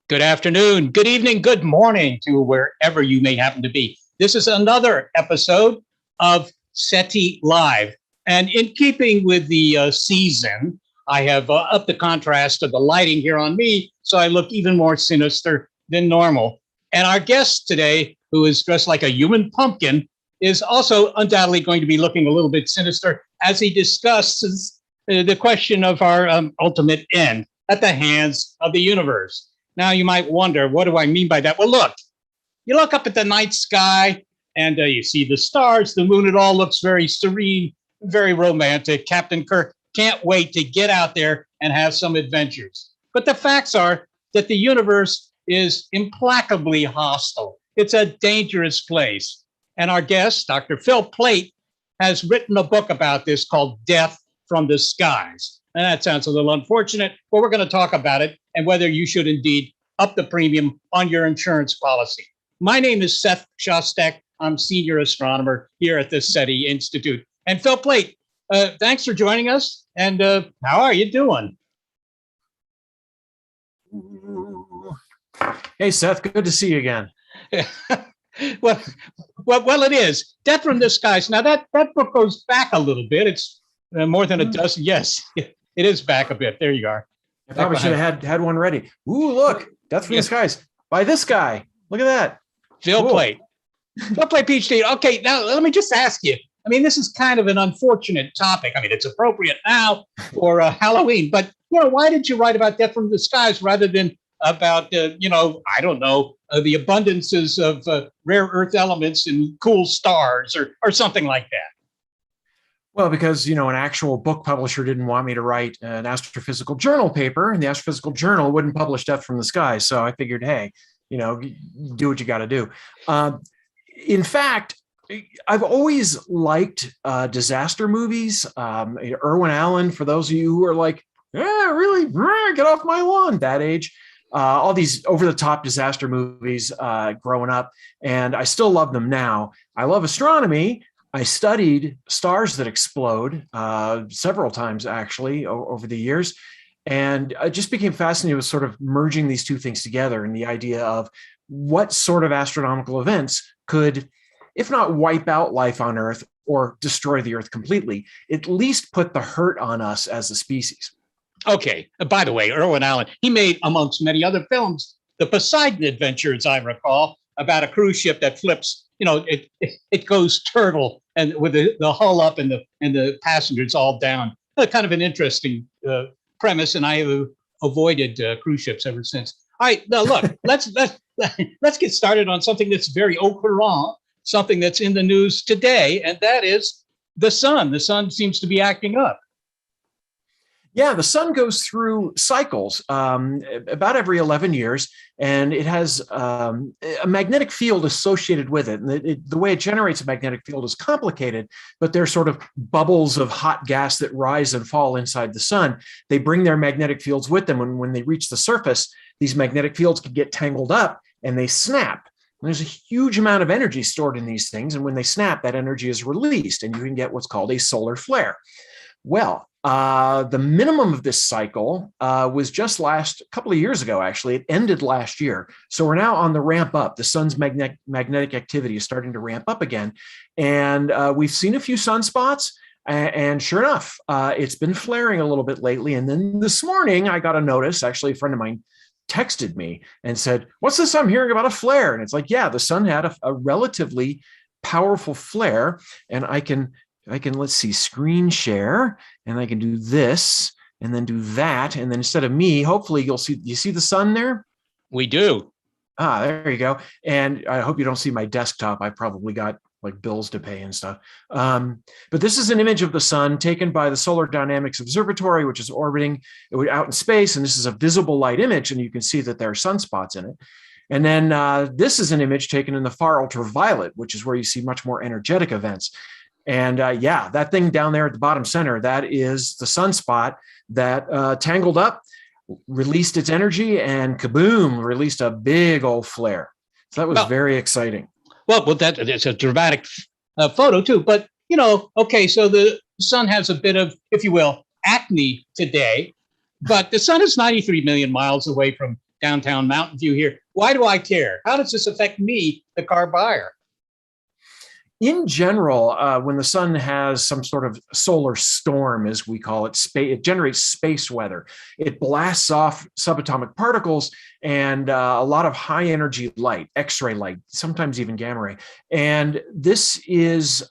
Good afternoon, good evening, good morning to wherever you may happen to be. This is another episode of SETI Live. And in keeping with the season, I have upped the contrast of the lighting here on me, so I look even more sinister than normal. And our guest today, who is dressed like a human pumpkin, is also undoubtedly going to be looking a little bit sinister as he discusses the question of our ultimate end at the hands of the universe. Now, you might wonder, what do I mean by that? Well, look, you look up at the night sky and you see the stars, the moon, it all looks very serene, very romantic. Captain Kirk can't wait to get out there and have some adventures. But the facts are that the universe is implacably hostile. It's a dangerous place. And our guest, Dr. Phil Plait, has written a book about this called Death from the Skies. And that sounds a little unfortunate, but we're going to talk about it and whether you should indeed up the premium on your insurance policy. My name is Seth Shostak. I'm senior astronomer here at the SETI Institute. And Phil Plait, thanks for joining us. And how are you doing? Hey, Seth, good to see you again. Well, it is. Death from the Skies. Now, that book goes back a little bit. It's more than a dozen. Yes, it is back a bit. There you are. I probably should have had one ready. Ooh, look, Death from the Skies by this guy. Look at that. Phil Plait. Phil Plait, PhD. Okay, now let me just ask you. I mean, this is kind of an unfortunate topic. I mean, it's appropriate now for Halloween, but why did you write about Death from the Skies rather than about I don't know, the abundances of rare earth elements and cool stars or something like that? Well, because, an actual book publisher didn't want me to write an astrophysical journal paper, and the astrophysical journal wouldn't publish Death from the Sky. So I figured, hey, do what you got to do. In fact, I've always liked disaster movies. Irwin Allen, for those of you who are like, really, get off my lawn, that age. All these over-the-top disaster movies growing up, and I still love them now. I love astronomy. I studied stars that explode several times, actually, over the years, and I just became fascinated with sort of merging these two things together and the idea of what sort of astronomical events could, if not wipe out life on Earth or destroy the Earth completely, at least put the hurt on us as a species. Okay. By the way, Irwin Allen, he made, amongst many other films, the Poseidon Adventure, as I recall, about a cruise ship that flips. It goes turtle and with the hull up and the passengers all down. Kind of an interesting premise, and I have avoided cruise ships ever since. All right, now look, let's get started on something that's very au courant, something that's in the news today, and that is the sun. The sun seems to be acting up. Yeah, the sun goes through cycles about every 11 years, and it has a magnetic field associated with it. And the way it generates a magnetic field is complicated, but they're sort of bubbles of hot gas that rise and fall inside the sun. They bring their magnetic fields with them, and when they reach the surface, these magnetic fields can get tangled up and they snap. And there's a huge amount of energy stored in these things, and when they snap, that energy is released, and you can get what's called a solar flare. Well, the minimum of this cycle was just a couple of years ago, actually. It ended last year. So we're now on the ramp up. The sun's magnetic activity is starting to ramp up again. And we've seen a few sunspots. And sure enough, it's been flaring a little bit lately. And then this morning, I got a notice. Actually, a friend of mine texted me and said, "What's this I'm hearing about a flare?" And it's like, yeah, the sun had a relatively powerful flare. And I can, let's see, screen share, and I can do this and then do that. And then instead of me, hopefully you see the sun there? We do. There you go. And I hope you don't see my desktop. I probably got like bills to pay and stuff. But this is an image of the sun taken by the Solar Dynamics Observatory, which is orbiting out in space. And this is a visible light image, and you can see that there are sunspots in it. And then this is an image taken in the far ultraviolet, which is where you see much more energetic events. And yeah, that thing down there at the bottom center, that is the sunspot that tangled up, released its energy, and kaboom, released a big old flare. So that was very exciting. Well, it's a dramatic photo too. But, okay, so the sun has a bit of, if you will, acne today, but the sun is 93 million miles away from downtown Mountain View here. Why do I care? How does this affect me, the car buyer? In general, when the sun has some sort of solar storm, as we call it, it generates space weather. It blasts off subatomic particles and a lot of high energy light, X-ray light, sometimes even gamma ray. And this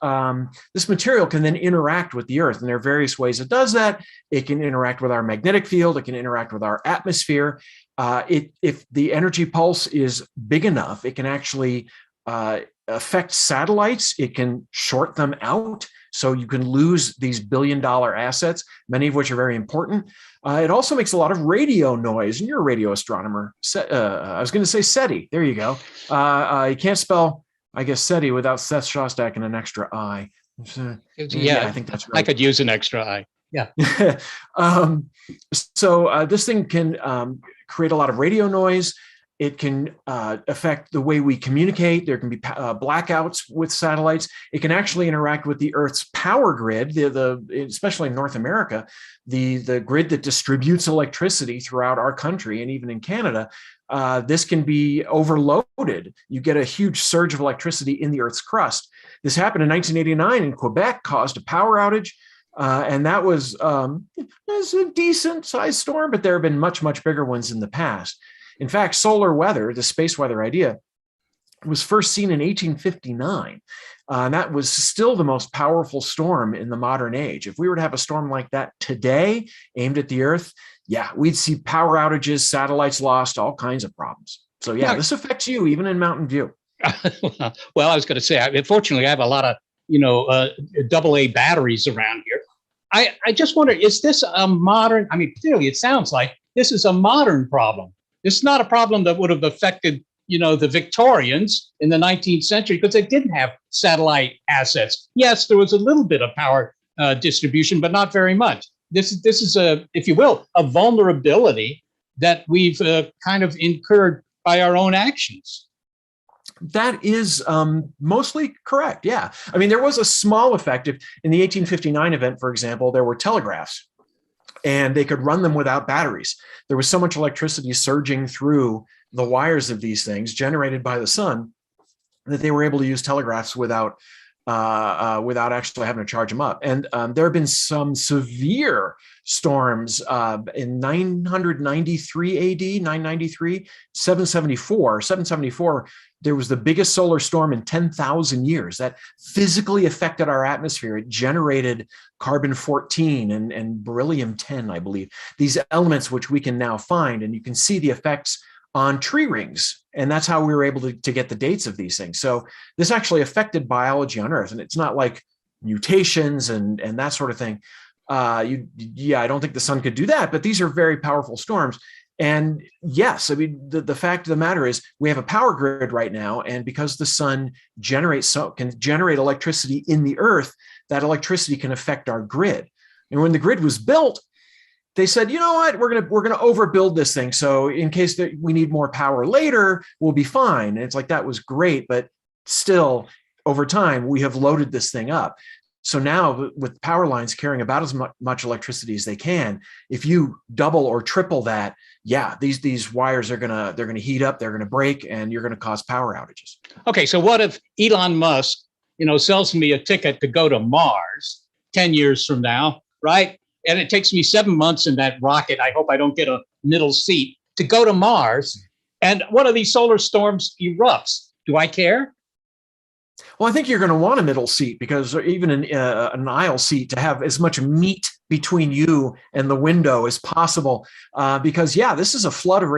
material can then interact with the Earth. And there are various ways it does that. It can interact with our magnetic field. It can interact with our atmosphere. If the energy pulse is big enough, it can actually affect satellites. It can short them out. So you can lose these billion-dollar assets, many of which are very important. It also makes a lot of radio noise. And you're a radio astronomer. I was going to say SETI. There you go. You can't spell, I guess, SETI without Seth Shostak and an extra I. Yeah, I think that's right. I could use an extra I. Yeah. So this thing can create a lot of radio noise. It can affect the way we communicate. There can be blackouts with satellites. It can actually interact with the Earth's power grid, especially in North America, the grid that distributes electricity throughout our country and even in Canada. This can be overloaded. You get a huge surge of electricity in the Earth's crust. This happened in 1989 in Quebec, caused a power outage. And that was a decent sized storm, but there have been much, much bigger ones in the past. In fact, solar weather, the space weather idea, was first seen in 1859. And that was still the most powerful storm in the modern age. If we were to have a storm like that today, aimed at the Earth, yeah, we'd see power outages, satellites lost, all kinds of problems. So yeah, this affects you even in Mountain View. Well, I was going to say, unfortunately, I have a lot of, AA batteries around here. I just wonder, is this a modern, clearly it sounds like this is a modern problem. It's not a problem that would have affected, the Victorians in the 19th century because they didn't have satellite assets. Yes, there was a little bit of power distribution, but not very much. This is a, if you will, a vulnerability that we've kind of incurred by our own actions. That is mostly correct. Yeah. There was a small effect. In the 1859 event, for example, there were telegraphs and they could run them without batteries. There was so much electricity surging through the wires of these things generated by the sun that they were able to use telegraphs without actually having to charge them up. And there have been some severe storms in 993 AD, 993, 774. There was the biggest solar storm in 10,000 years that physically affected our atmosphere. It generated carbon-14 and beryllium-10, I believe, these elements which we can now find, and you can see the effects on tree rings. And that's how we were able to get the dates of these things. So this actually affected biology on Earth. And it's not like mutations and that sort of thing. I don't think the sun could do that, but these are very powerful storms. And yes, the fact of the matter is we have a power grid right now. And because the sun can generate electricity in the Earth, that electricity can affect our grid. And when the grid was built, they said, you know what, we're gonna overbuild this thing. So in case that we need more power later, we'll be fine. And it's like, that was great, but still over time, we have loaded this thing up. So now with power lines carrying about as much electricity as they can, if you double or triple that, yeah, these wires they're gonna heat up, they're gonna break, and you're gonna cause power outages. Okay, so what if Elon Musk, sells me a ticket to go to Mars 10 years from now, right? And it takes me 7 months in that rocket. I hope I don't get a middle seat to go to Mars. And one of these solar storms erupts. Do I care? Well, I think you're going to want a middle seat, because even an aisle seat, to have as much meat between you and the window as possible. Because this is a flood of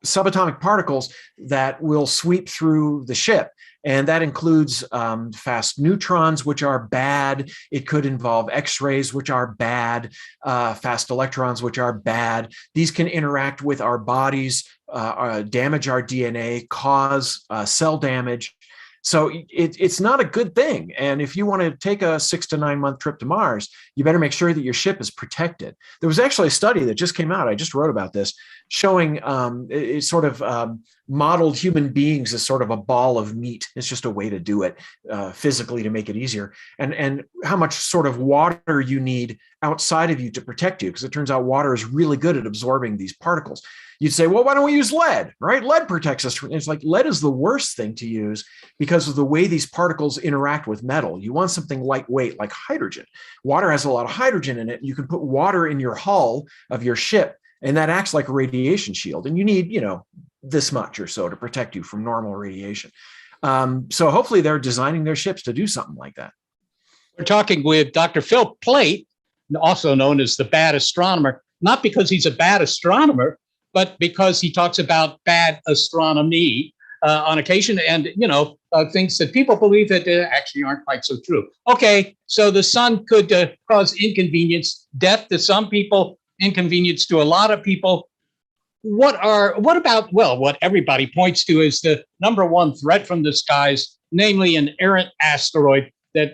subatomic particles that will sweep through the ship. And that includes fast neutrons, which are bad. It could involve X-rays, which are bad, fast electrons, which are bad. These can interact with our bodies, damage our DNA, cause cell damage. So it's not a good thing. And if you want to take a 6 to 9 month trip to Mars, you better make sure that your ship is protected. There was actually a study that just came out, I just wrote about this, showing modeled human beings as sort of a ball of meat. It's just a way to do it physically to make it easier. And how much sort of water you need outside of you to protect you, because it turns out water is really good at absorbing these particles. You'd say, well, why don't we use lead, right? Lead protects us. It's like lead is the worst thing to use because of the way these particles interact with metal. You want something lightweight like hydrogen. Water has a lot of hydrogen in it. You can put water in your hull of your ship, and that acts like a radiation shield. And you need, this much or so to protect you from normal radiation. So hopefully they're designing their ships to do something like that. We're talking with Dr. Phil Plait, also known as the Bad Astronomer, not because he's a bad astronomer, but because he talks about bad astronomy on occasion, and things that people believe that actually aren't quite so true. Okay, so the sun could cause inconvenience, death to some people, inconvenience to a lot of people. What about what everybody points to is the number one threat from the skies, namely an errant asteroid that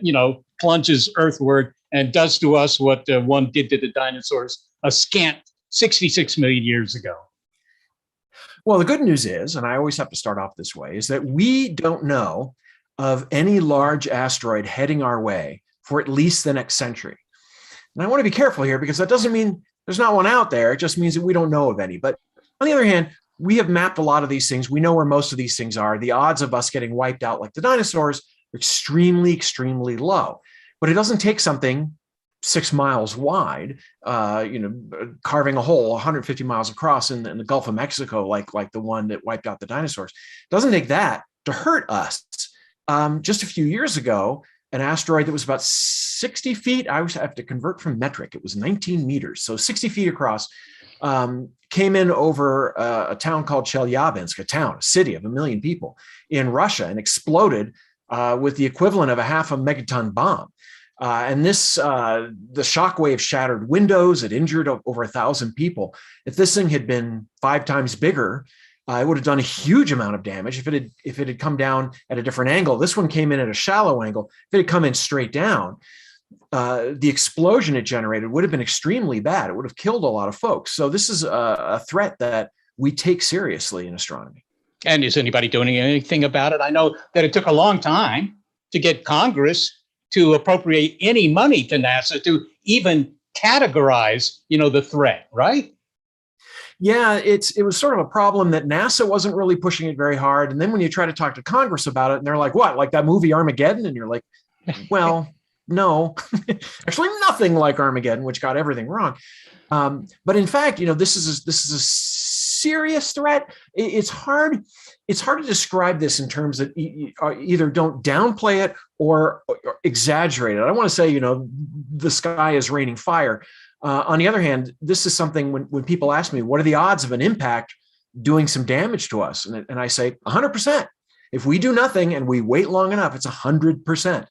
plunges earthward and does to us what one did to the dinosaurs a scant 66 million years ago. Well, the good news is, and I always have to start off this way, is that we don't know of any large asteroid heading our way for at least the next century. And I want to be careful here because that doesn't mean there's not one out there. It just means that we don't know of any. But on the other hand, we have mapped a lot of these things. We know where most of these things are. The odds of us getting wiped out like the dinosaurs are extremely, extremely low. But it doesn't take something 6 miles wide, carving a hole 150 miles across in the Gulf of Mexico, like the one that wiped out the dinosaurs. It doesn't take that to hurt us. Just a few years ago, an asteroid that was about 60 feet, I have to convert from metric, it was 19 meters, so 60 feet across, came in over a town called Chelyabinsk, a city of 1 million people in Russia, and exploded with the equivalent of a half a megaton bomb. And the shock wave shattered windows. It injured over 1,000 people. If this thing had been 5 times bigger, it would have done a huge amount of damage. If it had come down at a different angle, this one came in at a shallow angle. If it had come in straight down, the explosion it generated would have been extremely bad. It would have killed a lot of folks. So this is a threat that we take seriously in astronomy. And is anybody doing anything about it? I know that it took a long time to get Congress to appropriate any money to NASA to even categorize, the threat, right? Yeah, it was sort of a problem that NASA wasn't really pushing it very hard. And then when you try to talk to Congress about it, and they're like, what, like that movie Armageddon? And you're like, well, no, actually nothing like Armageddon, which got everything wrong. But in fact, this is a serious threat. It's hard to describe this in terms that either don't downplay it or exaggerate it. I don't want to say, the sky is raining fire. On the other hand, this is something when people ask me, what are the odds of an impact doing some damage to us? And I say 100%. If we do nothing and we wait long enough, it's 100%.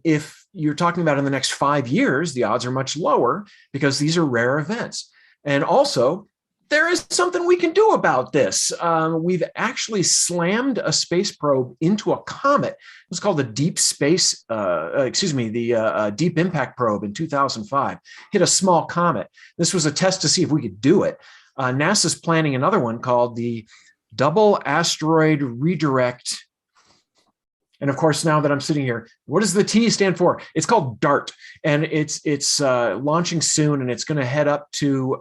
If you're talking about in the next 5 years, the odds are much lower because these are rare events. And also, there is something we can do about this. We've actually slammed a space probe into a comet. It's called the Deep Impact Probe in 2005. Hit a small comet. This was a test to see if we could do it. NASA's planning another one called the Double Asteroid Redirect. And of course, now that I'm sitting here, what does the T stand for? It's called DART, and it's launching soon, and it's going to head up to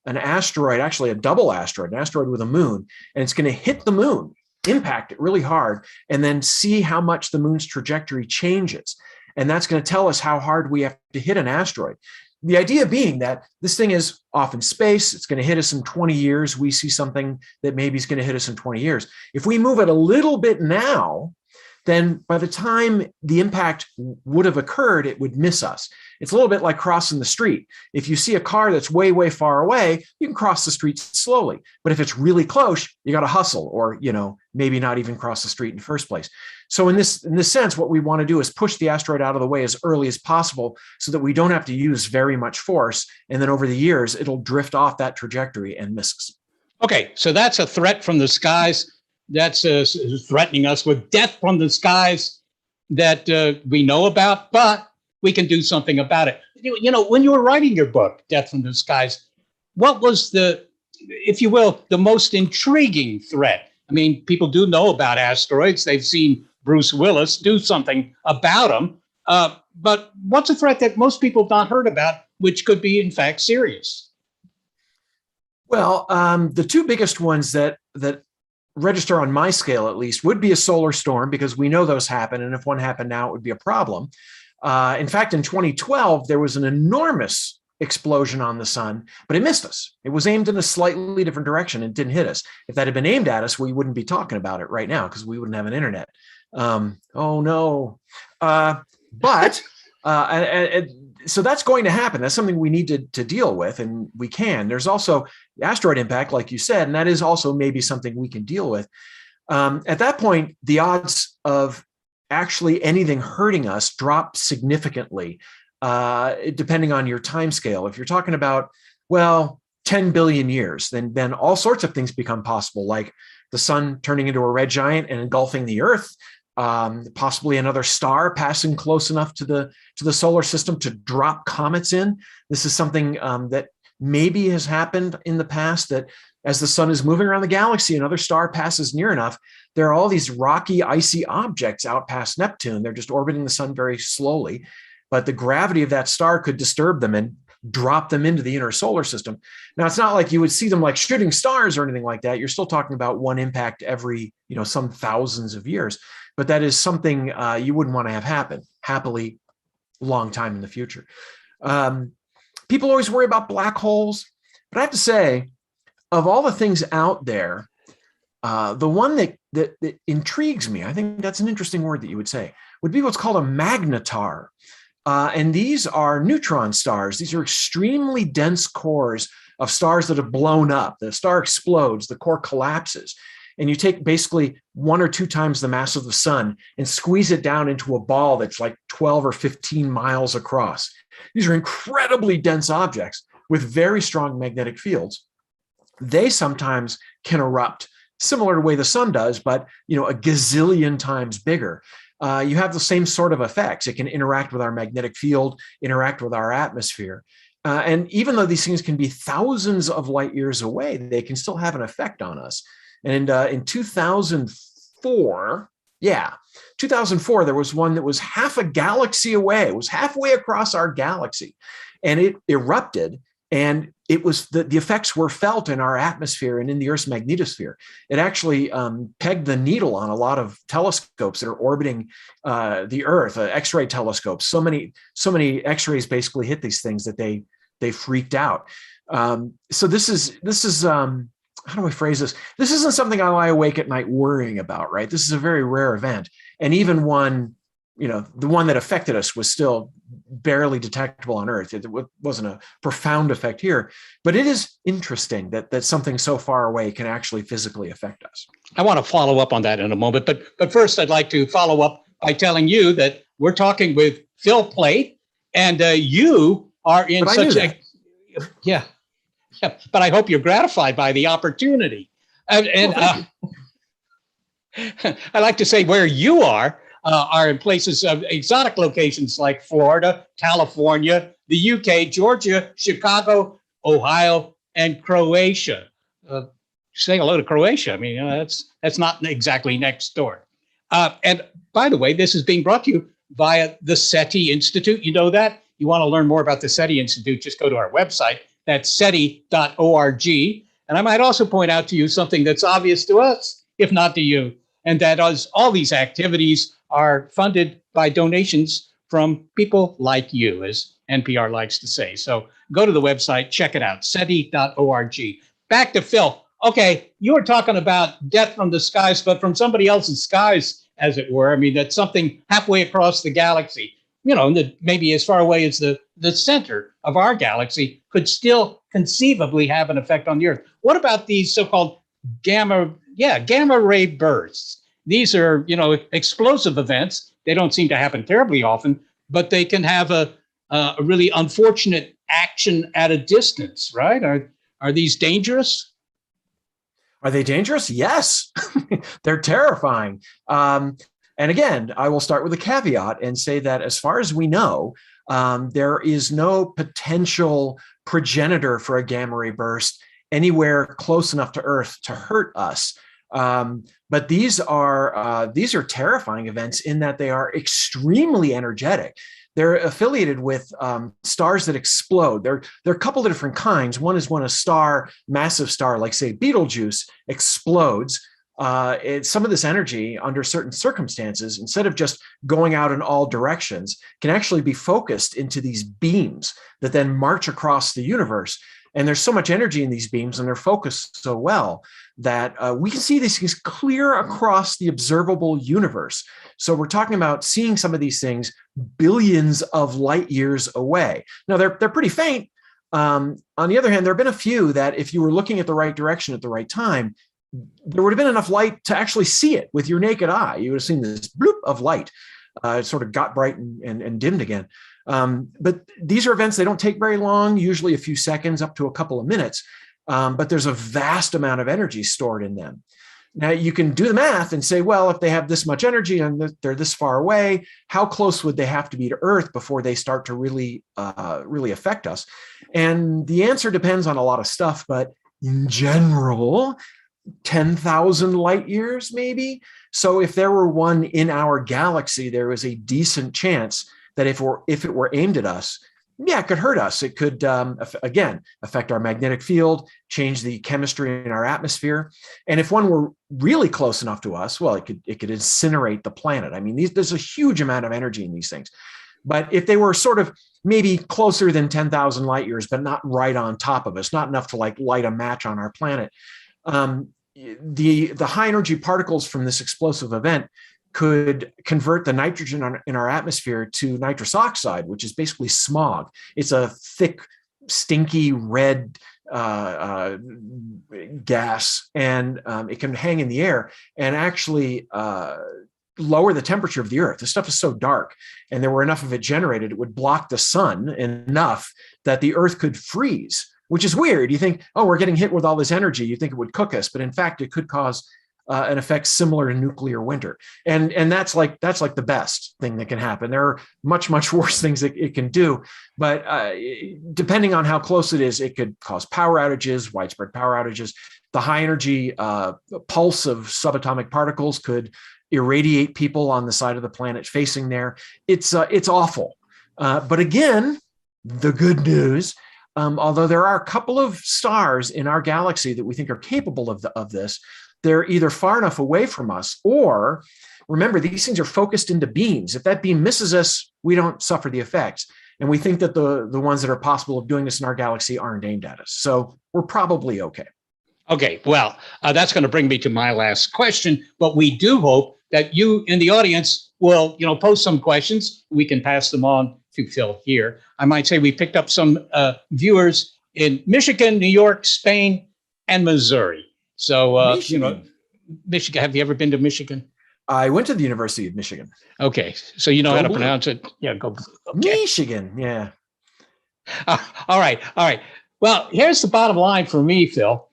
an asteroid, actually a double asteroid, an asteroid with a moon, and it's going to hit the moon, impact it really hard, and then see how much the moon's trajectory changes. And that's going to tell us how hard we have to hit an asteroid. The idea being that this thing is off in space. It's going to hit us in 20 years. We see something that maybe is going to hit us in 20 years. If we move it a little bit now, then by the time the impact would have occurred, it would miss us. It's a little bit like crossing the street. If you see a car that's way, way far away, you can cross the street slowly. But if it's really close, you got to hustle or, maybe not even cross the street in the first place. So in this sense, what we want to do is push the asteroid out of the way as early as possible so that we don't have to use very much force. And then over the years, it'll drift off that trajectory and miss us. Okay, so that's a threat from the skies. That's threatening us with death from the skies that we know about, but we can do something about it. When you were writing your book, Death from the Skies, what was the if you will, the most intriguing threat. I mean, people do know about asteroids. They've seen Bruce Willis do something about them. But what's a threat that most people have not heard about, which could be, in fact, serious? Well, the two biggest ones that register on my scale, at least, would be a solar storm, because we know those happen. And if one happened now, it would be a problem. In fact, in 2012, there was an enormous explosion on the sun, but it missed us. It was aimed in a slightly different direction and didn't hit us. If that had been aimed at us, we wouldn't be talking about it right now because we wouldn't have an internet. Oh no. So that's going to happen. That's something we need to deal with, and we can. There's also asteroid impact, like you said, and that is also maybe something we can deal with. At that point, the odds of actually anything hurting us drop significantly, depending on your time scale. If you're talking about, 10 billion years, then all sorts of things become possible, like the sun turning into a red giant and engulfing the Earth, possibly another star passing close enough to the solar system to drop comets in. This is something that maybe has happened in the past, that as the sun is moving around the galaxy, another star passes near enough. There are all these rocky, icy objects out past Neptune. They're just orbiting the sun very slowly, but the gravity of that star could disturb them and drop them into the inner solar system. Now, it's not like you would see them like shooting stars or anything like that. You're still talking about one impact every, some thousands of years, but that is something you wouldn't want to have happen, happily, long time in the future. People always worry about black holes, but I have to say, of all the things out there, the one that intrigues me, I think that's an interesting word that you would say, would be what's called a magnetar. And these are neutron stars. These are extremely dense cores of stars that have blown up. The star explodes, the core collapses, and you take basically 1 or 2 times the mass of the sun and squeeze it down into a ball that's like 12 or 15 miles across. These are incredibly dense objects with very strong magnetic fields. They sometimes can erupt similar to the way the sun does, but a gazillion times bigger. You have the same sort of effects. It can interact with our magnetic field, interact with our atmosphere. And even though these things can be thousands of light years away, they can still have an effect on us. And in 2004, there was one that was half a galaxy away. It was halfway across our galaxy, and it erupted. And it was the effects were felt in our atmosphere and in the Earth's magnetosphere. It actually pegged the needle on a lot of telescopes that are orbiting the Earth, X-ray telescopes. So many X-rays basically hit these things that they freaked out. So this is how do I phrase this? This isn't something I lie awake at night worrying about, right? This is a very rare event, and even one. The one that affected us was still barely detectable on Earth. It wasn't a profound effect here, but it is interesting that something so far away can actually physically affect us. I want to follow up on that in a moment, but first I'd like to follow up by telling you that we're talking with Phil Plait, and you are in such a yeah. But I hope you're gratified by the opportunity. And I like to say where you are in places of exotic locations like Florida, California, the UK, Georgia, Chicago, Ohio, and Croatia. Say hello to Croatia. I mean, that's not exactly next door. And by the way, this is being brought to you via the SETI Institute. You know that? You want to learn more about the SETI Institute, just go to our website. That's SETI.org. And I might also point out to you something that's obvious to us, if not to you, and that is all these activities are funded by donations from people like you, as NPR likes to say. So go to the website, check it out, SETI.org. Back to Phil. Okay, you were talking about death from the skies, but from somebody else's skies, as it were. I mean, that's something halfway across the galaxy, maybe as far away as the center of our galaxy could conceivably have an effect on the Earth. What about these so-called gamma-ray bursts? These are, explosive events. They don't seem to happen terribly often, but they can have a really unfortunate action at a distance, right? Are these dangerous? Are they dangerous? Yes, they're terrifying. And again, I will start with a caveat and say that as far as we know, there is no potential progenitor for a gamma ray burst anywhere close enough to Earth to hurt us. But these are terrifying events in that they are extremely energetic. They're affiliated with stars that explode. There are a couple of different kinds. One is when a star, massive star, like say Betelgeuse, explodes. Some of this energy, under certain circumstances, instead of just going out in all directions, can actually be focused into these beams that then march across the universe. And there's so much energy in these beams, and they're focused so well that we can see these things clear across the observable universe. So we're talking about seeing some of these things billions of light years away. Now, they're pretty faint. On the other hand, there have been a few that if you were looking at the right direction at the right time, there would have been enough light to actually see it with your naked eye. You would have seen this bloop of light. It sort of got bright and dimmed again. But these are events, they don't take very long, usually a few seconds up to a couple of minutes. But there's a vast amount of energy stored in them. Now, you can do the math and say, well, if they have this much energy and they're this far away, how close would they have to be to Earth before they start to really affect us? And the answer depends on a lot of stuff, but in general, 10,000 light years, maybe. So if there were one in our galaxy, there was a decent chance that if it were aimed at us, yeah, it could hurt us. It could, again, affect our magnetic field, change the chemistry in our atmosphere. And if one were really close enough to us, well, it could incinerate the planet. I mean, there's a huge amount of energy in these things. But if they were sort of maybe closer than 10,000 light years, but not right on top of us, not enough to like light a match on our planet, the high energy particles from this explosive event could convert the nitrogen in our atmosphere to nitrous oxide, which is basically smog. It's a thick, stinky red gas, and it can hang in the air and actually lower the temperature of the Earth. This stuff is so dark, and there were enough of it generated, it would block the sun enough that the Earth could freeze, which is weird. You think, oh, we're getting hit with all this energy. You think it would cook us, but in fact, it could cause an effect similar to nuclear winter. And that's like the best thing that can happen. There are much, much worse things that it can do, but depending on how close it is, it could cause power outages, widespread power outages. The high energy pulse of subatomic particles could irradiate people on the side of the planet facing there. It's awful. But again, the good news, although there are a couple of stars in our galaxy that we think are capable of this, they're either far enough away from us, or remember, these things are focused into beams. If that beam misses us, we don't suffer the effects. And we think that the ones that are possible of doing this in our galaxy aren't aimed at us. So we're probably okay. Okay, well, that's going to bring me to my last question, but we do hope that you in the audience will, post some questions. We can pass them on to Phil here. I might say we picked up some viewers in Michigan, New York, Spain, and Missouri. So, Michigan, have you ever been to Michigan? I went to the University of Michigan. Okay, so you know how to pronounce it. Yeah, go. Okay. Michigan, yeah. All right. Well, here's the bottom line for me, Phil.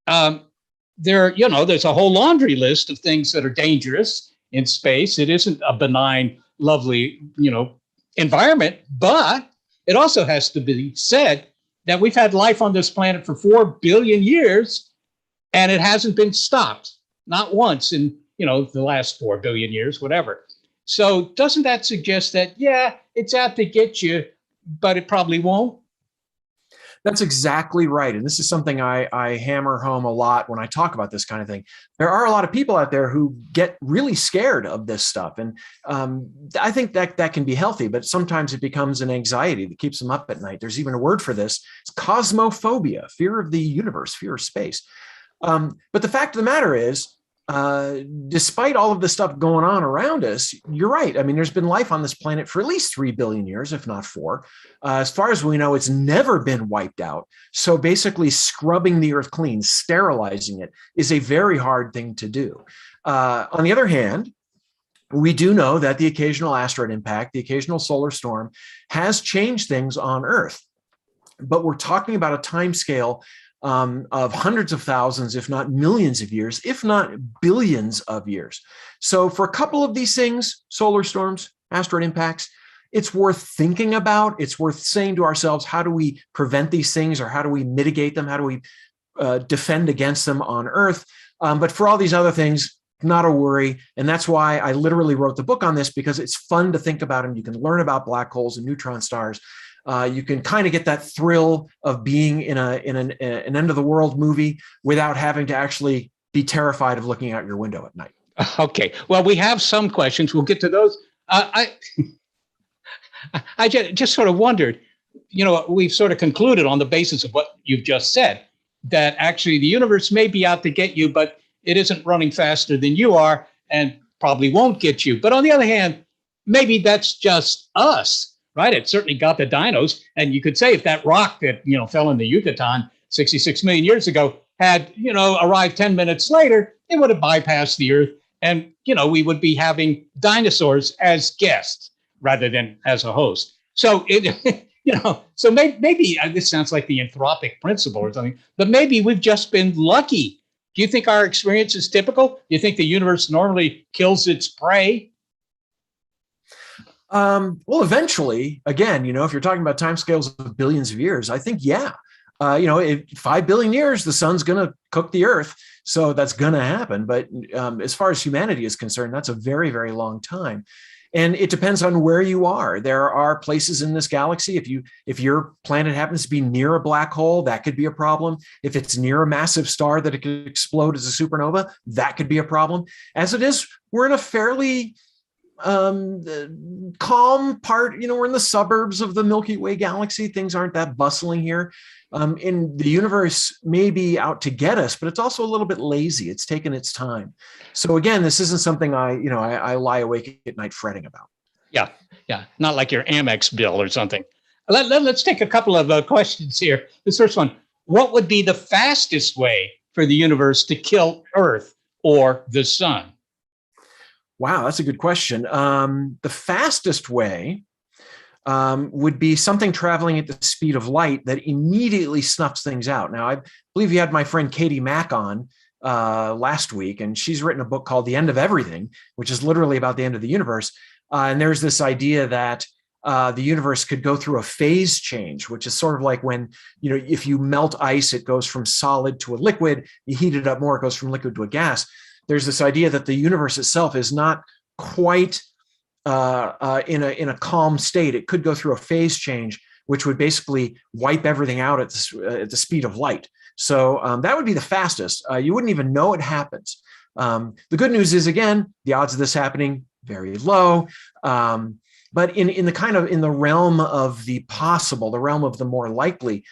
There's a whole laundry list of things that are dangerous in space. It isn't a benign, lovely, environment, but it also has to be said that we've had life on this planet for 4 billion years, and it hasn't been stopped, not once in, the last 4 billion years, whatever. So doesn't that suggest that, yeah, it's out to get you, but it probably won't? That's exactly right. And this is something I hammer home a lot when I talk about this kind of thing. There are a lot of people out there who get really scared of this stuff. And I think that can be healthy, but sometimes it becomes an anxiety that keeps them up at night. There's even a word for this. It's cosmophobia, fear of the universe, fear of space. But the fact of the matter is, despite all of the stuff going on around us, you're right. I mean, there's been life on this planet for at least 3 billion years, if not 4. As far as we know, it's never been wiped out. So basically scrubbing the Earth clean, sterilizing it, is a very hard thing to do. On the other hand, we do know that the occasional asteroid impact, the occasional solar storm has changed things on Earth. But we're talking about a time scale of hundreds of thousands, if not millions of years, if not billions of years. So for a couple of these things, solar storms, asteroid impacts, it's worth thinking about. It's worth saying to ourselves, how do we prevent these things, or how do we mitigate them? How do we defend against them on Earth. But for all these other things, not a worry. And that's why I literally wrote the book on this, because it's fun to think about them. You can learn about black holes and neutron stars. You can kind of get that thrill of being in an end of the world movie without having to actually be terrified of looking out your window at night. Okay. Well, we have some questions. We'll get to those. I just sort of wondered, we've sort of concluded on the basis of what you've just said, that actually the universe may be out to get you, but it isn't running faster than you are and probably won't get you. But on the other hand, maybe that's just us, right? It certainly got the dinos. And you could say if that rock that, fell in the Yucatan 66 million years ago had, arrived 10 minutes later, it would have bypassed the Earth. And, we would be having dinosaurs as guests rather than as a host. So, so maybe this sounds like the anthropic principle or something, but maybe we've just been lucky. Do you think our experience is typical? Do you think the universe normally kills its prey? Well, eventually, again, if you're talking about timescales of billions of years, I think, yeah. 5 billion years, the sun's going to cook the Earth. So that's going to happen. But as far as humanity is concerned, that's a very, very long time. And it depends on where you are. There are places in this galaxy. If your planet happens to be near a black hole, that could be a problem. If it's near a massive star that it could explode as a supernova, that could be a problem. As it is, we're in a fairly calm part. We're in the suburbs of the Milky Way galaxy. Things aren't that bustling here. And the universe may be out to get us, but it's also a little bit lazy. It's taken its time. So again, this isn't something I lie awake at night fretting about. Yeah. Not like your Amex bill or something. Let's take a couple of questions here. This first one, what would be the fastest way for the universe to kill Earth or the sun? Wow, that's a good question. The fastest way would be something traveling at the speed of light that immediately snuffs things out. Now, I believe you had my friend Katie Mack on last week, and she's written a book called The End of Everything, which is literally about the end of the universe. And there's this idea that the universe could go through a phase change, which is sort of like when, if you melt ice, it goes from solid to a liquid. You heat it up more, it goes from liquid to a gas. There's this idea that the universe itself is not quite in a calm state. It could go through a phase change, which would basically wipe everything out at the speed of light. So that would be the fastest. You wouldn't even know it happens. The good news is, again, the odds of this happening very low. But in the realm of the possible, the realm of the more likely,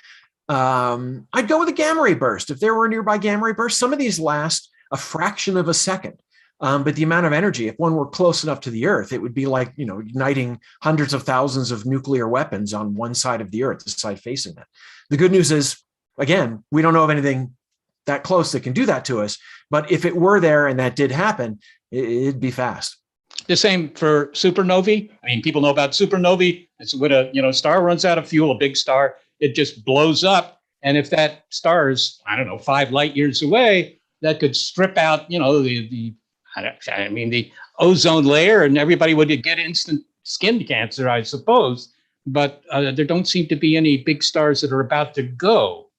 I'd go with a gamma-ray burst. If there were a nearby gamma-ray burst, some of these last a fraction of a second. But the amount of energy, if one were close enough to the Earth, it would be like, igniting hundreds of thousands of nuclear weapons on one side of the Earth, the side facing that. The good news is, again, we don't know of anything that close that can do that to us. But if it were there and that did happen, it'd be fast. The same for supernovae. I mean, people know about supernovae. It's when a star runs out of fuel, a big star, it just blows up. And if that star is, 5 light years away, that could strip out, the ozone layer, and everybody would get instant skin cancer, I suppose. But there don't seem to be any big stars that are about to go.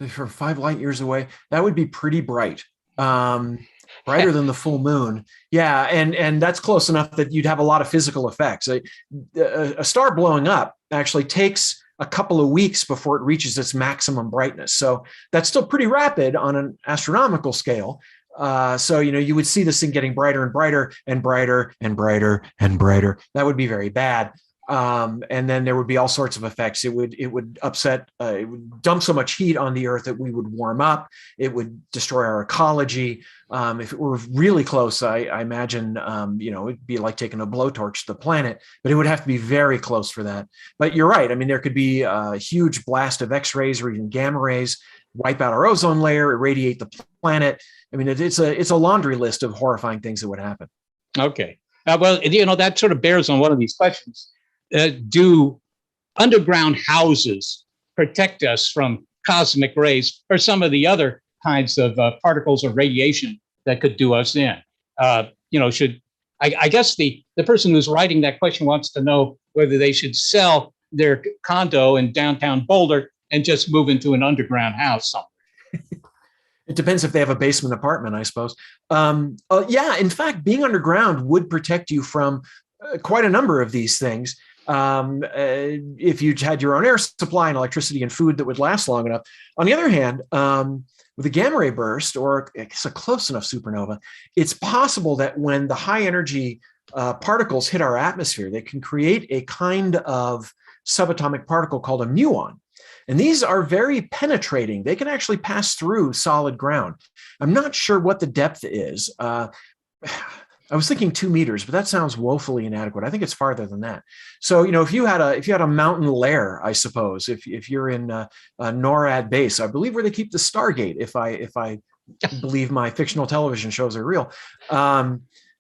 For 5 light years away, that would be pretty bright. Brighter than the full moon. Yeah, and that's close enough that you'd have a lot of physical effects. A star blowing up actually takes a couple of weeks before it reaches its maximum brightness. So that's still pretty rapid on an astronomical scale. So, you would see this thing getting brighter and brighter and brighter and brighter and brighter. That would be very bad. And then there would be all sorts of effects. It would upset, it would dump so much heat on the Earth that we would warm up. It would destroy our ecology. If it were really close, I imagine, it'd be like taking a blowtorch to the planet, but it would have to be very close for that. But you're right. I mean, there could be a huge blast of X-rays or even gamma rays, wipe out our ozone layer, irradiate the planet. I mean, it's a laundry list of horrifying things that would happen. Okay. Well, that sort of bears on one of these questions. Do underground houses protect us from cosmic rays or some of the other kinds of particles or radiation that could do us in? I guess the person who's writing that question wants to know whether they should sell their condo in downtown Boulder and just move into an underground house somewhere. It depends if they have a basement apartment, I suppose. Yeah, in fact, being underground would protect you from quite a number of these things. If you had your own air supply and electricity and food that would last long enough. On the other hand, with a gamma-ray burst, or it's a close enough supernova, it's possible that when the high energy particles hit our atmosphere, they can create a kind of subatomic particle called a muon. And these are very penetrating. They can actually pass through solid ground. I'm not sure what the depth is. I was thinking 2 meters, but that sounds woefully inadequate. I think it's farther than that. So, if you had a mountain lair, I suppose, if you're in NORAD base, I believe where they keep the Stargate, if I believe my fictional television shows are real,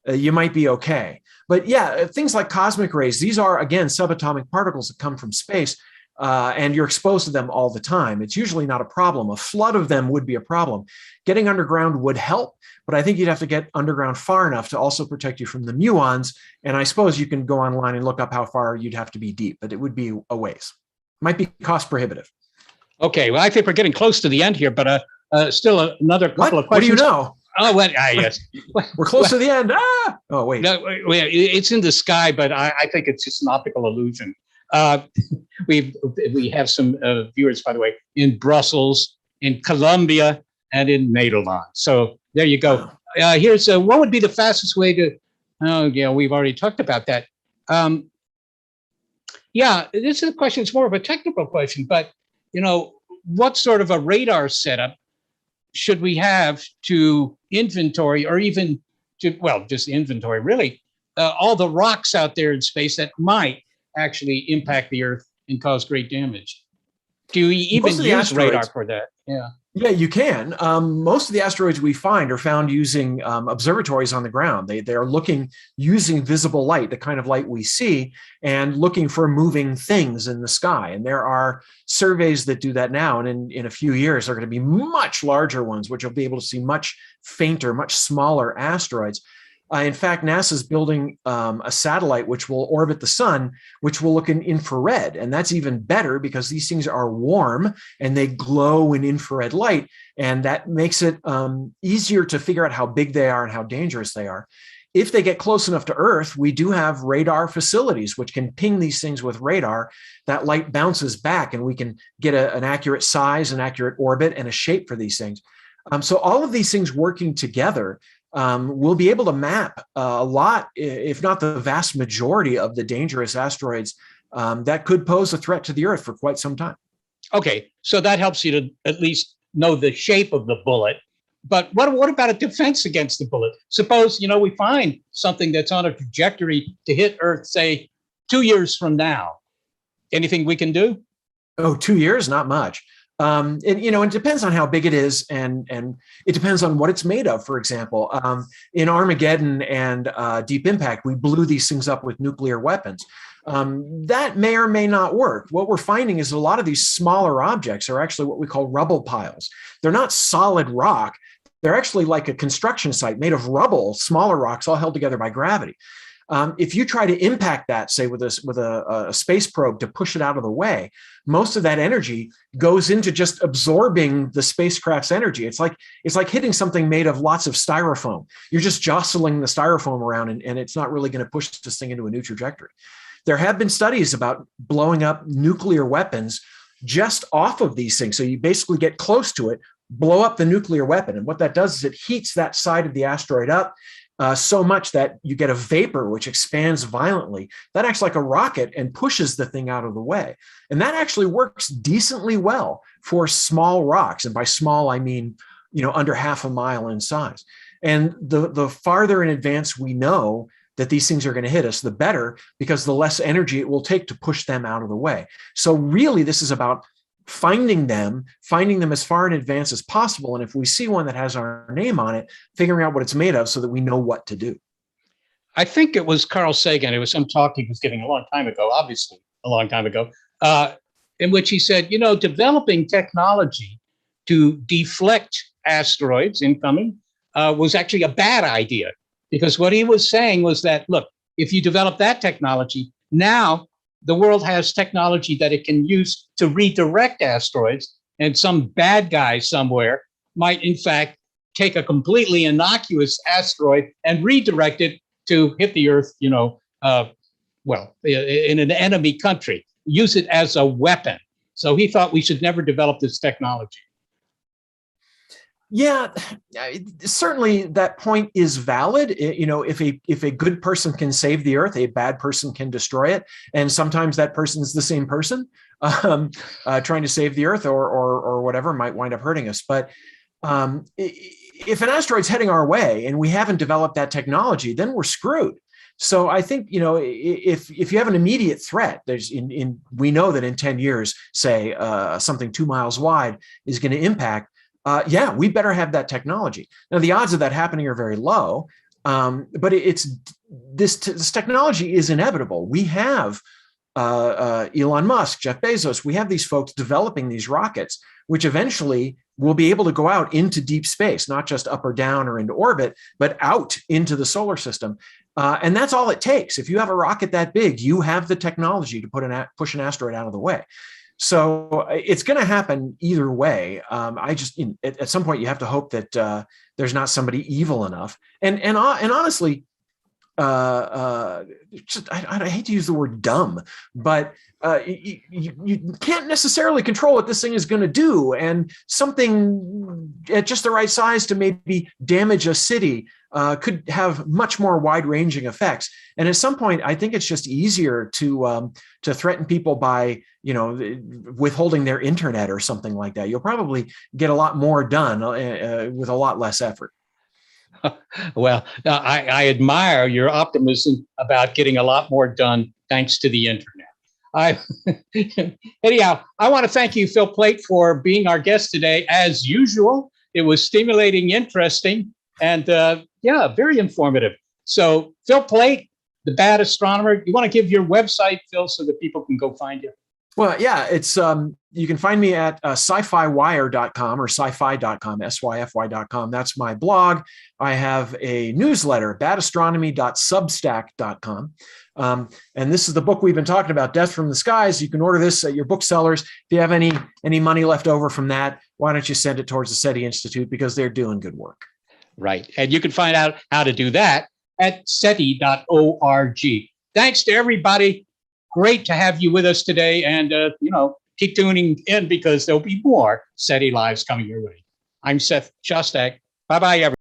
you might be okay. But yeah, things like cosmic rays, these are, again, subatomic particles that come from space, and you're exposed to them all the time. It's usually not a problem. A flood of them would be a problem. Getting underground would help, but I think you'd have to get underground far enough to also protect you from the muons. And I suppose you can go online and look up how far you'd have to be deep, but it would be a ways. Might be cost prohibitive. Okay, well, I think we're getting close to the end here, but still another couple of questions. What do you know? Oh, well, yes. We're close to the end. Oh, wait. No, it's in the sky, but I think it's just an optical illusion. We have some viewers, by the way, in Brussels, in Colombia, and in Nederland. So there you go. Here's what would be the fastest way to? Oh, yeah, we've already talked about that. Yeah, this is a question. It's more of a technical question, but what sort of a radar setup should we have to inventory, or even to, well, just inventory, really, all the rocks out there in space that might actually impact the Earth and cause great damage? Do we even use radar for that? Yeah. Yeah, you can. Most of the asteroids we find are found using observatories on the ground. They are looking using visible light, the kind of light we see, and looking for moving things in the sky. And there are surveys that do that now. And in a few years, there are going to be much larger ones, which will be able to see much fainter, much smaller asteroids. In fact, NASA's building a satellite which will orbit the sun, which will look in infrared. And that's even better because these things are warm and they glow in infrared light. And that makes it easier to figure out how big they are and how dangerous they are. If they get close enough to Earth, we do have radar facilities which can ping these things with radar. That light bounces back and we can get an accurate size, an accurate orbit, and a shape for these things. So all of these things working together, we'll be able to map a lot, if not the vast majority of the dangerous asteroids that could pose a threat to the Earth for quite some time. Okay, so that helps you to at least know the shape of the bullet. But what about a defense against the bullet? Suppose, we find something that's on a trajectory to hit Earth, say, 2 years from now. Anything we can do? Oh, 2 years? Not much. It depends on how big it is, and it depends on what it's made of. For example, in Armageddon and Deep Impact, we blew these things up with nuclear weapons. That may or may not work. What we're finding is a lot of these smaller objects are actually what we call rubble piles. They're not solid rock. They're actually like a construction site made of rubble, smaller rocks all held together by gravity. If you try to impact that, say with a space probe to push it out of the way, most of that energy goes into just absorbing the spacecraft's energy. It's like hitting something made of lots of styrofoam. You're just jostling the styrofoam around, and it's not really going to push this thing into a new trajectory. There have been studies about blowing up nuclear weapons just off of these things. So you basically get close to it, blow up the nuclear weapon, and what that does is it heats that side of the asteroid up so much that you get a vapor which expands violently. That acts like a rocket and pushes the thing out of the way. And that actually works decently well for small rocks. And by small, I mean, under half a mile in size. And the farther in advance we know that these things are going to hit us, the better, because the less energy it will take to push them out of the way. So really, this is about finding them as far in advance as possible. And if we see one that has our name on it, figuring out what it's made of so that we know what to do. I think it was Carl Sagan. It was some talk he was giving a long time ago, obviously a long time ago, in which he said, developing technology to deflect asteroids incoming was actually a bad idea. Because what he was saying was that, look, if you develop that technology, now the world has technology that it can use to redirect asteroids, and some bad guy somewhere might in fact take a completely innocuous asteroid and redirect it to hit the Earth, in an enemy country, use it as a weapon. So he thought we should never develop this technology. Yeah, certainly that point is valid. If a good person can save the Earth, a bad person can destroy it, and sometimes that person is the same person trying to save the Earth, or whatever might wind up hurting us. But if an asteroid's heading our way and we haven't developed that technology, then we're screwed. So I think, if you have an immediate threat, we know that in 10 years, say something 2 miles wide is going to impact. We better have that technology. Now, the odds of that happening are very low, but this technology is inevitable. We have Elon Musk, Jeff Bezos. We have these folks developing these rockets, which eventually will be able to go out into deep space, not just up or down or into orbit, but out into the solar system. And that's all it takes. If you have a rocket that big, you have the technology to push an asteroid out of the way. So it's going to happen either way. At some point you have to hope that there's not somebody evil enough. And honestly, I hate to use the word dumb, but you can't necessarily control what this thing is going to do. And something at just the right size to maybe damage a city could have much more wide-ranging effects. And at some point, I think it's just easier to threaten people by withholding their internet or something like that. You'll probably get a lot more done with a lot less effort. Well, I admire your optimism about getting a lot more done thanks to the internet. Anyhow, I want to thank you, Phil Plait, for being our guest today. As usual, it was stimulating, interesting, and very informative. So, Phil Plait, the Bad Astronomer, you want to give your website, Phil, so that people can go find you? Well, yeah, it's you can find me at sci-fiwire.com or sci-fi.com, syfy.com. That's my blog. I have a newsletter, badastronomy.substack.com. And this is the book we've been talking about, Death from the Skies. You can order this at your booksellers. If you have any money left over from that, why don't you send it towards the SETI Institute, because they're doing good work. Right. And you can find out how to do that at SETI.org. Thanks to everybody. Great to have you with us today. And, keep tuning in, because there'll be more SETI Lives coming your way. I'm Seth Shostak. Bye-bye, everyone.